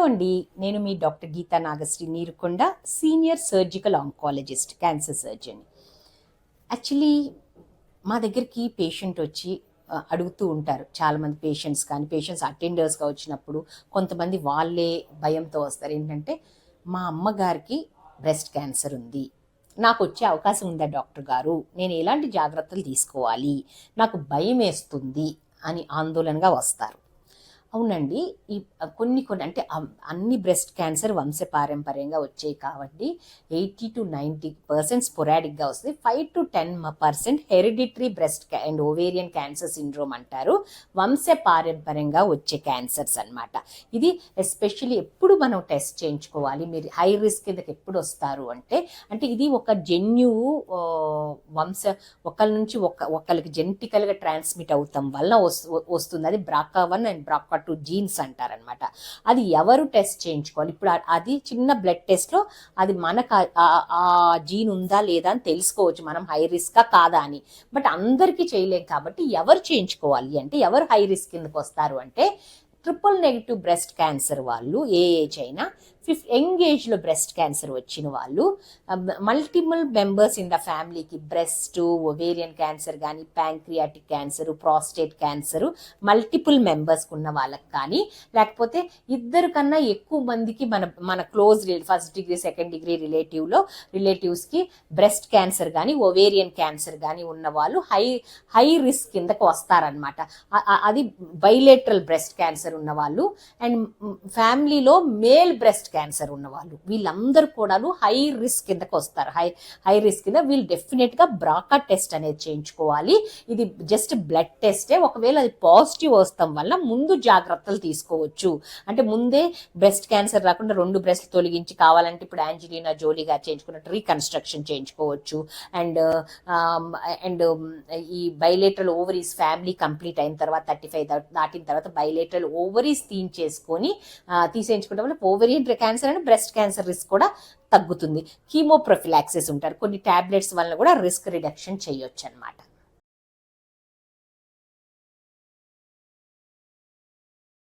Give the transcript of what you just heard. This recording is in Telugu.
అండి, నేను మీ doctor Geeta Nagasri Neerukonda, senior surgical oncologist, cancer surgeon. Actually మా దగ్గరికి పేషెంట్ వచ్చి అడుగుతూ ఉంటారు. చాలామంది పేషెంట్స్ అటెండర్స్గా వచ్చినప్పుడు కొంతమంది వాళ్ళే భయంతో వస్తారు. ఏంటంటే, మా అమ్మగారికి బ్రెస్ట్ క్యాన్సర్ ఉంది, నాకు వచ్చే అవకాశం ఉందా డాక్టర్ గారు, నేను ఎలాంటి జాగ్రత్తలు తీసుకోవాలి, నాకు భయం వేస్తుంది అని ఆందోళనగా వస్తారు. అవునండి. ఈ కొన్ని అంటే అన్ని బ్రెస్ట్ క్యాన్సర్ వంశపారంపర్యంగా వచ్చాయి కాబట్టి 80-90% స్పొరాడిక్గా వస్తుంది. 5-10% hereditary breast and ovarian cancer syndrome అంటారు. వంశపారంపర్యంగా వచ్చే క్యాన్సర్స్ అనమాట. ఇది ఎస్పెషల్లీ ఎప్పుడు మనం టెస్ట్ చేయించుకోవాలి, మీరు హై రిస్క్ కిందకి ఎప్పుడు వస్తారు అంటే ఇది ఒక జన్యువు ఒకళ్ళ నుంచి ఒకళ్ళకి జెనెటికల్గా ట్రాన్స్మిట్ అవుతాం వల్ల వస్తుంది. అది BRCA1 అండ్ BRCA2 జీన్స్ అంటారనమాట. అది ఎవరు టెస్ట్ చేయించుకోవాలి? ఇప్పుడు అది చిన్న బ్లడ్ టెస్ట్లో అది మనకు ఆ జీన్ ఉందా లేదా అని తెలుసుకోవచ్చు, మనం హై రిస్కా కాదా అని. బట్ అందరికీ చేయలేం కాబట్టి ఎవరు చేయించుకోవాలి అంటే, ఎవరు హై రిస్క్ కిందకు వస్తారు అంటే, ట్రిపుల్-నెగిటివ్ బ్రెస్ట్ క్యాన్సర్ వాళ్ళు, ఏ ఏజ్ అయినా, యంగ్ ఏజ్లో బ్రెస్ట్ క్యాన్సర్ వచ్చిన వాళ్ళు, మల్టిపుల్ మెంబర్స్ ఇన్ ద ఫ్యామిలీకి బ్రెస్ట్, ఒవేరియన్ క్యాన్సర్ కానీ, pancreatic cancer, prostate cancer multiple మెంబర్స్కి ఉన్న వాళ్ళకి కానీ, లేకపోతే ఇద్దరు కన్నా ఎక్కువ మందికి మన close first degree second degree రిలేటివ్స్కి బ్రెస్ట్ క్యాన్సర్ కానీ, ఒవేరియన్ క్యాన్సర్ కానీ ఉన్న వాళ్ళు హై రిస్క్ కిందకు వస్తారనమాట. అది బైలేటరల్ బ్రెస్ట్ క్యాన్సర్ ఉన్నవాళ్ళు అండ్ ఫ్యామిలీలో మేల్ బ్రెస్ట్ క్యాన్సర్ ఉన్నవాళ్ళు, వీళ్ళందరూ కూడా హై రిస్క్ కిందకు వస్తారు. హై రిస్క్ కింద వీళ్ళు డెఫినెట్గా BRCA టెస్ట్ అనేది చేయించుకోవాలి. ఇది జస్ట్ బ్లడ్ టెస్టే. ఒకవేళ అది పాజిటివ్ వస్తాం వల్ల ముందు జాగ్రత్తలు తీసుకోవచ్చు. అంటే ముందే బ్రెస్ట్ క్యాన్సర్ రాకుండా 2 బ్రెస్ట్లు తొలగించి, కావాలంటే ఇప్పుడు యాంజెలినా జోలీ గారు చేయించుకున్నట్టు రీకన్స్ట్రక్షన్ చేయించుకోవచ్చు. అండ్ ఈ బైలేటరల్ ఓవరీస్ ఫ్యామిలీ కంప్లీట్ అయిన తర్వాత 35 దాటిన తర్వాత బైలేటరల్ ఓవరీస్ తీసేయించుకోవడం వల్ల ovarian cancer and breast cancer risk కూడా తగ్గుతుంది. కీమోప్రొఫిలాక్సిస్ ఉంటారు, కొన్ని టాబ్లెట్స్ వల్ల కూడా రిస్క్ రిడక్షన్ చేయొచ్చు అనమాట.